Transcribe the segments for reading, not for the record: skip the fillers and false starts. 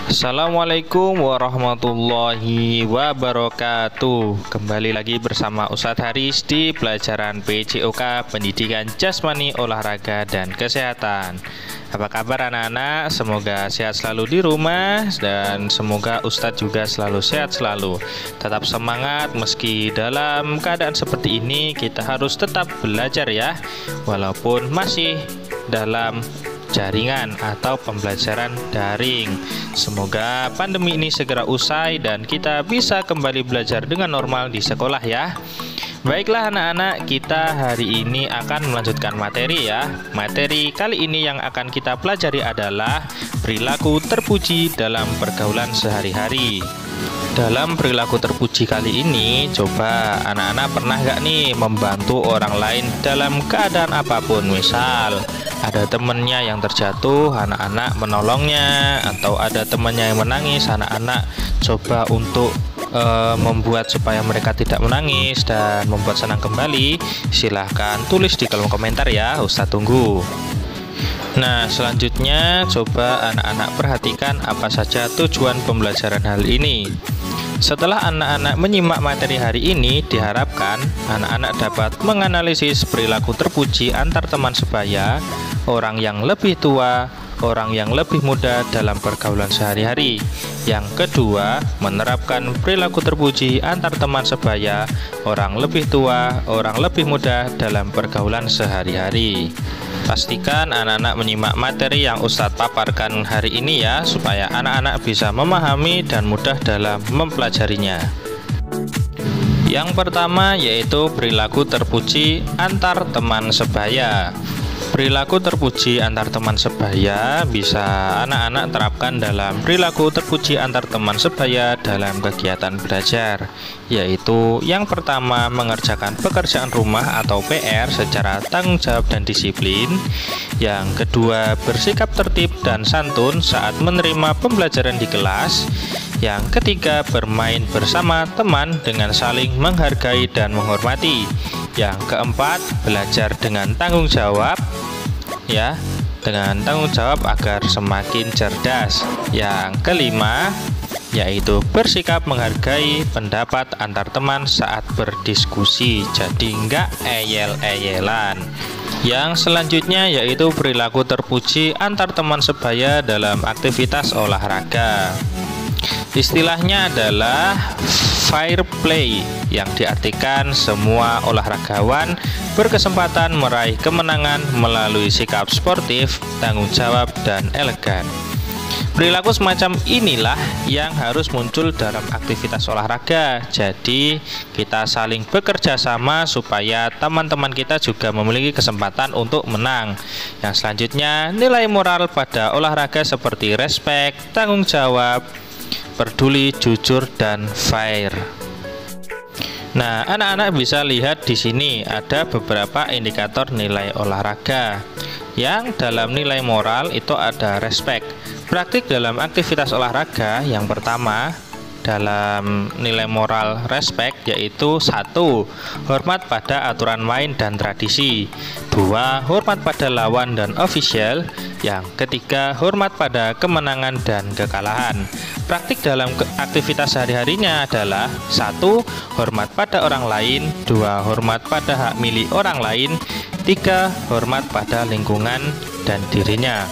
Assalamualaikum warahmatullahi wabarakatuh. Kembali lagi bersama Ustadz Haris di pelajaran PJOK Pendidikan Jasmani, Olahraga, dan Kesehatan. Apa kabar anak-anak? Semoga sehat selalu di rumah dan semoga Ustadz juga selalu sehat selalu. Tetap semangat meski dalam keadaan seperti ini kita harus tetap belajar ya, walaupun masih dalam jaringan atau pembelajaran daring. Semoga pandemi ini segera usai dan kita bisa kembali belajar dengan normal di sekolah ya. Baiklah anak-anak, kita hari ini akan melanjutkan materi ya. Materi kali ini yang akan kita pelajari adalah perilaku terpuji dalam pergaulan sehari-hari. Dalam perilaku terpuji kali ini, coba anak-anak pernah gak nih membantu orang lain dalam keadaan apapun? Misal ada temennya yang terjatuh, anak-anak menolongnya, atau ada temannya yang menangis, anak-anak coba untuk membuat supaya mereka tidak menangis dan membuat senang kembali. Silahkan tulis di kolom komentar ya, Ustadz tunggu. Nah, selanjutnya coba anak-anak perhatikan apa saja tujuan pembelajaran hal ini. Setelah anak-anak menyimak materi hari ini, diharapkan anak-anak dapat menganalisis perilaku terpuji antar teman sebaya, orang yang lebih tua, orang yang lebih muda dalam pergaulan sehari-hari. Yang kedua, menerapkan perilaku terpuji antar teman sebaya, orang lebih tua, orang lebih muda dalam pergaulan sehari-hari. Pastikan anak-anak menyimak materi yang Ustadz paparkan hari ini ya, supaya anak-anak bisa memahami dan mudah dalam mempelajarinya. Yang pertama yaitu perilaku terpuji antar teman sebaya. Perilaku terpuji antar teman sebaya bisa anak-anak terapkan dalam perilaku terpuji antar teman sebaya dalam kegiatan belajar, yaitu yang pertama mengerjakan pekerjaan rumah atau PR secara tanggung jawab dan disiplin. Yang kedua bersikap tertib dan santun saat menerima pembelajaran di kelas. Yang ketiga bermain bersama teman dengan saling menghargai dan menghormati. Yang keempat belajar dengan tanggung jawab ya, dengan tanggung jawab agar semakin cerdas. Yang kelima yaitu bersikap menghargai pendapat antar teman saat berdiskusi, jadi enggak eyel-eyelan. Yang selanjutnya yaitu perilaku terpuji antar teman sebaya dalam aktivitas olahraga. Istilahnya adalah fair play, yang diartikan semua olahragawan berkesempatan meraih kemenangan melalui sikap sportif, tanggung jawab, dan elegan. Perilaku semacam inilah yang harus muncul dalam aktivitas olahraga. Jadi kita saling bekerja sama supaya teman-teman kita juga memiliki kesempatan untuk menang. Yang selanjutnya nilai moral pada olahraga seperti respect, tanggung jawab, peduli, jujur, dan fair. Nah, anak-anak bisa lihat di sini ada beberapa indikator nilai olahraga. Yang dalam nilai moral itu ada respect. Praktik dalam aktivitas olahraga yang pertama dalam nilai moral respect yaitu 1. Hormat pada aturan main dan tradisi. 2. Hormat pada lawan dan ofisial. Yang ketiga, hormat pada kemenangan dan kekalahan. Praktik dalam aktivitas sehari-harinya adalah 1. Hormat pada orang lain. 2. Hormat pada hak milik orang lain. 3. Hormat pada lingkungan dan dirinya.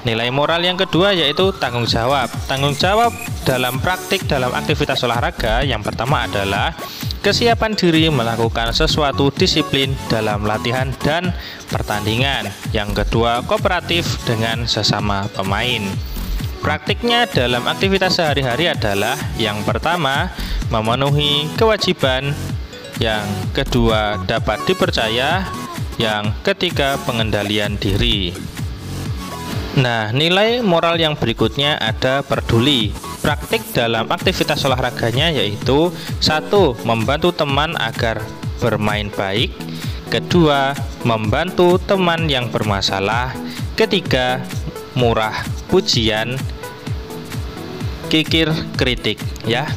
Nilai moral yang kedua yaitu tanggung jawab. Tanggung jawab dalam praktik dalam aktivitas olahraga yang pertama adalah kesiapan diri melakukan sesuatu disiplin dalam latihan dan pertandingan. Yang kedua, kooperatif dengan sesama pemain. Praktiknya dalam aktivitas sehari-hari adalah yang pertama, memenuhi kewajiban. Yang kedua, dapat dipercaya. Yang ketiga, pengendalian diri. Nah, nilai moral yang berikutnya ada peduli. Praktik dalam aktivitas olahraganya yaitu 1. Membantu teman agar bermain baik. Kedua, membantu teman yang bermasalah. Ketiga, murah pujian, kikir kritik ya.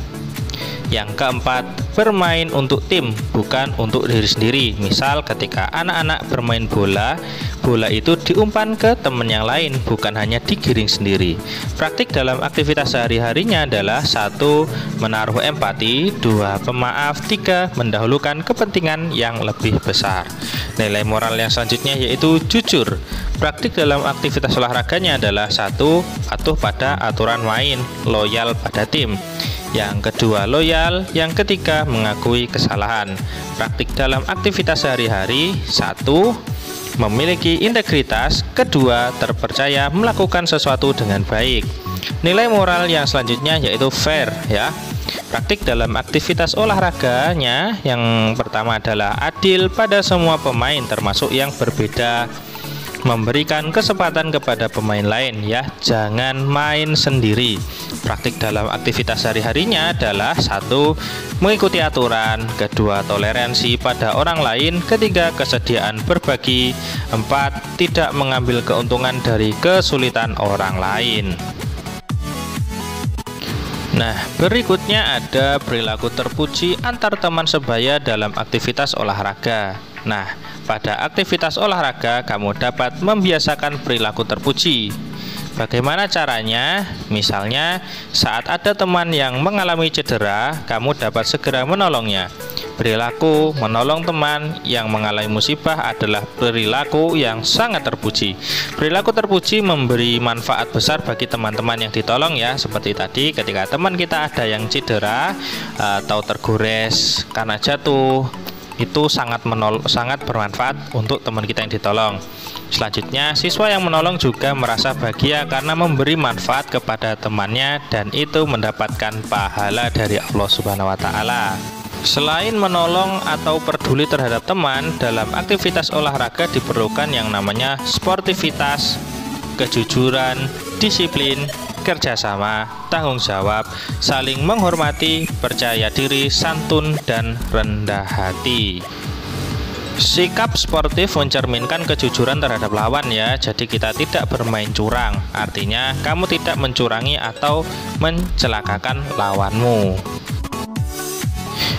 Yang keempat, bermain untuk tim, bukan untuk diri sendiri. Misal ketika anak-anak bermain bola, bola itu diumpan ke teman yang lain, bukan hanya digiring sendiri. Praktik dalam aktivitas sehari-harinya adalah 1. Menaruh empati, 2. Pemaaf, 3. Mendahulukan kepentingan yang lebih besar. Nilai moral yang selanjutnya yaitu jujur. Praktik dalam aktivitas olahraganya adalah 1. Patuh pada aturan main, loyal pada tim. Yang kedua, loyal. Yang ketiga, mengakui kesalahan. Praktik dalam aktivitas sehari-hari: 1. Memiliki integritas. Kedua, terpercaya melakukan sesuatu dengan baik. Nilai moral yang selanjutnya yaitu fair, ya. Praktik dalam aktivitas olahraganya yang pertama adalah adil pada semua pemain termasuk yang berbeda. Memberikan kesempatan kepada pemain lain, ya, jangan main sendiri. Praktik dalam aktivitas sehari-harinya adalah 1. Mengikuti aturan. Kedua, toleransi pada orang lain. Ketiga, kesediaan berbagi. 4. Tidak mengambil keuntungan dari kesulitan orang lain. Nah, berikutnya ada perilaku terpuji antar teman sebaya dalam aktivitas olahraga. Nah, pada aktivitas olahraga kamu dapat membiasakan perilaku terpuji. Bagaimana caranya? Misalnya, saat ada teman yang mengalami cedera, kamu dapat segera menolongnya. Perilaku menolong teman yang mengalami musibah adalah perilaku yang sangat terpuji. Perilaku terpuji memberi manfaat besar bagi teman-teman yang ditolong, ya. Seperti tadi ketika teman kita ada yang cedera atau tergores karena jatuh, itu sangat bermanfaat untuk teman kita yang ditolong. Selanjutnya, siswa yang menolong juga merasa bahagia karena memberi manfaat kepada temannya dan itu mendapatkan pahala dari Allah Subhanahu wa taala. Selain menolong atau peduli terhadap teman, dalam aktivitas olahraga diperlukan yang namanya sportivitas, kejujuran, disiplin, kerjasama, tanggung jawab, saling menghormati, percaya diri, santun, dan rendah hati. Sikap sportif mencerminkan kejujuran terhadap lawan, ya. Jadi kita tidak bermain curang. Artinya kamu tidak mencurangi atau mencelakakan lawanmu.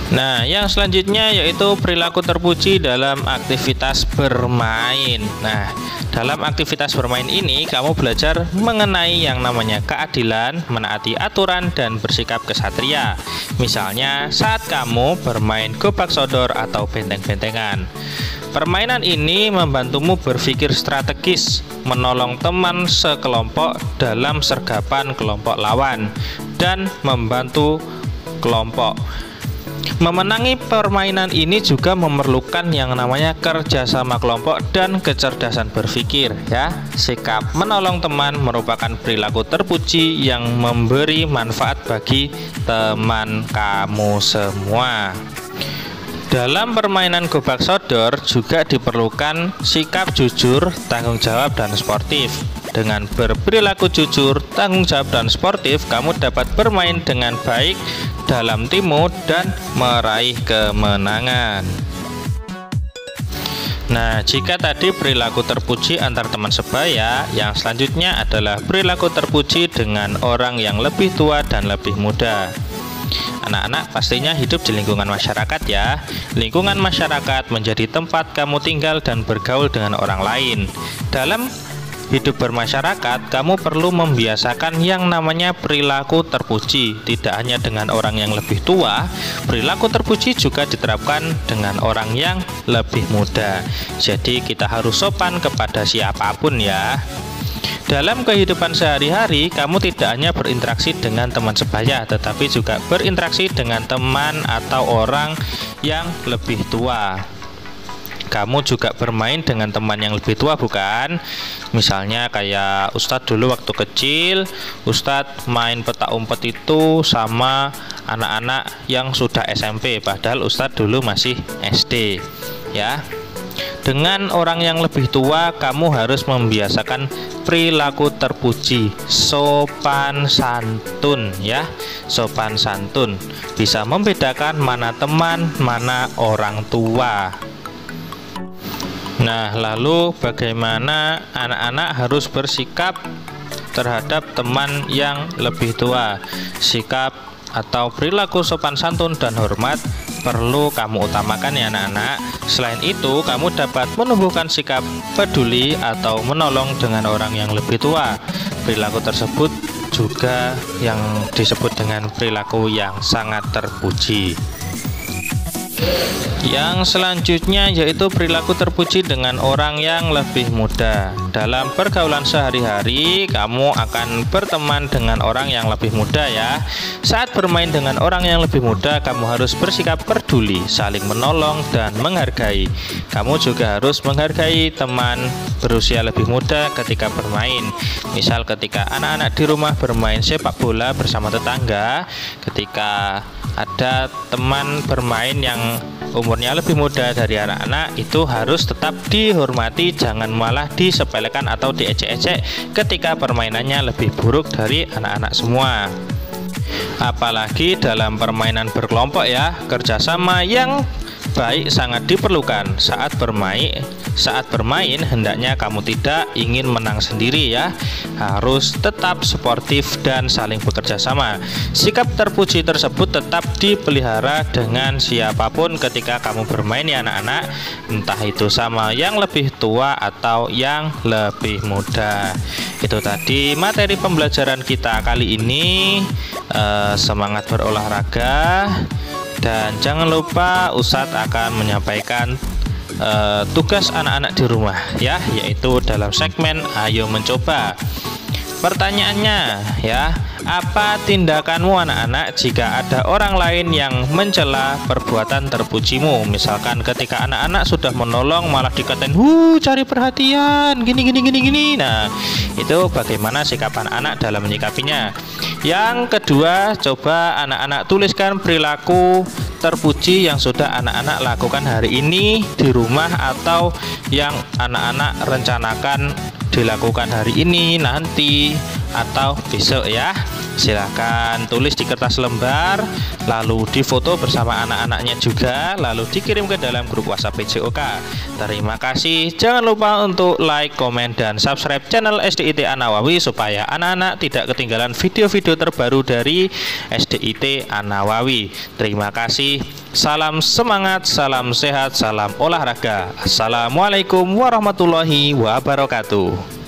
Nah, yang selanjutnya yaitu perilaku terpuji dalam aktivitas bermain. Nah, dalam aktivitas bermain ini kamu belajar mengenai yang namanya keadilan, menaati aturan, dan bersikap kesatria. Misalnya saat kamu bermain gobak sodor atau benteng-bentengan. Permainan ini membantumu berpikir strategis, menolong teman sekelompok dalam sergapan kelompok lawan, dan membantu kelompok. Memenangi permainan ini juga memerlukan yang namanya kerjasama kelompok dan kecerdasan berpikir, ya. Sikap menolong teman merupakan perilaku terpuji yang memberi manfaat bagi teman kamu semua. Dalam permainan gobak sodor juga diperlukan sikap jujur, tanggung jawab, dan sportif. Dengan berperilaku jujur, tanggung jawab, dan sportif, kamu dapat bermain dengan baik dalam timmu dan meraih kemenangan. Nah, jika tadi perilaku terpuji antar teman sebaya, yang selanjutnya adalah perilaku terpuji dengan orang yang lebih tua dan lebih muda. Anak-anak pastinya hidup di lingkungan masyarakat, ya. Lingkungan masyarakat menjadi tempat kamu tinggal dan bergaul dengan orang lain. Dalam hidup bermasyarakat, kamu perlu membiasakan yang namanya perilaku terpuji. Tidak hanya dengan orang yang lebih tua, perilaku terpuji juga diterapkan dengan orang yang lebih muda. Jadi kita harus sopan kepada siapapun, ya. Dalam kehidupan sehari-hari, kamu tidak hanya berinteraksi dengan teman sebaya, tetapi juga berinteraksi dengan teman atau orang yang lebih tua. Kamu juga bermain dengan teman yang lebih tua, bukan? Misalnya kayak Ustadz dulu waktu kecil, Ustadz main petak umpet itu sama anak-anak yang sudah SMP, padahal Ustadz dulu masih SD, ya. Dengan orang yang lebih tua, kamu harus membiasakan perilaku terpuji, sopan santun, ya. Sopan santun bisa membedakan mana teman, mana orang tua. Nah, lalu bagaimana anak-anak harus bersikap terhadap teman yang lebih tua? Sikap atau perilaku sopan santun dan hormat perlu kamu utamakan ya anak-anak. Selain itu, kamu dapat menumbuhkan sikap peduli atau menolong dengan orang yang lebih tua. Perilaku tersebut juga yang disebut dengan perilaku yang sangat terpuji. Yang selanjutnya yaitu perilaku terpuji dengan orang yang lebih muda. Dalam pergaulan sehari-hari, kamu akan berteman dengan orang yang lebih muda ya. Saat bermain dengan orang yang lebih muda, kamu harus bersikap peduli, saling menolong dan menghargai. Kamu juga harus menghargai teman berusia lebih muda ketika bermain. Misal ketika anak-anak di rumah bermain sepak bola bersama tetangga, ketika ada teman bermain yang umurnya lebih muda dari anak-anak, itu harus tetap dihormati, jangan malah disepelekan atau diejek-ejek ketika permainannya lebih buruk dari anak-anak semua. Apalagi dalam permainan berkelompok ya, kerjasama yang baik sangat diperlukan saat bermain. Saat bermain hendaknya kamu tidak ingin menang sendiri ya, harus tetap sportif dan saling bekerja sama. Sikap terpuji tersebut tetap dipelihara dengan siapapun ketika kamu bermain ya anak-anak, entah itu sama yang lebih tua atau yang lebih muda. Itu tadi materi pembelajaran kita kali ini. Semangat berolahraga. Dan jangan lupa Ustadz akan menyampaikan tugas anak-anak di rumah ya, yaitu dalam segmen Ayo Mencoba. Pertanyaannya ya, apa tindakanmu anak-anak jika ada orang lain yang mencela perbuatan terpujimu? Misalkan ketika anak-anak sudah menolong malah dikatain, cari perhatian, gini. Nah, itu bagaimana sikap anak-anak dalam menyikapinya? Yang kedua, coba anak-anak tuliskan perilaku terpuji yang sudah anak-anak lakukan hari ini di rumah atau yang anak-anak rencanakan dilakukan hari ini, nanti, atau besok ya. Silahkan tulis di kertas lembar, lalu difoto bersama anak-anaknya juga, lalu dikirim ke dalam grup WhatsApp PJOK. Terima kasih. Jangan lupa untuk like, komen, dan subscribe channel SDIT An-Nawawi supaya anak-anak tidak ketinggalan video-video terbaru dari SDIT An-Nawawi. Terima kasih. Salam semangat, salam sehat, salam olahraga. Assalamualaikum warahmatullahi wabarakatuh.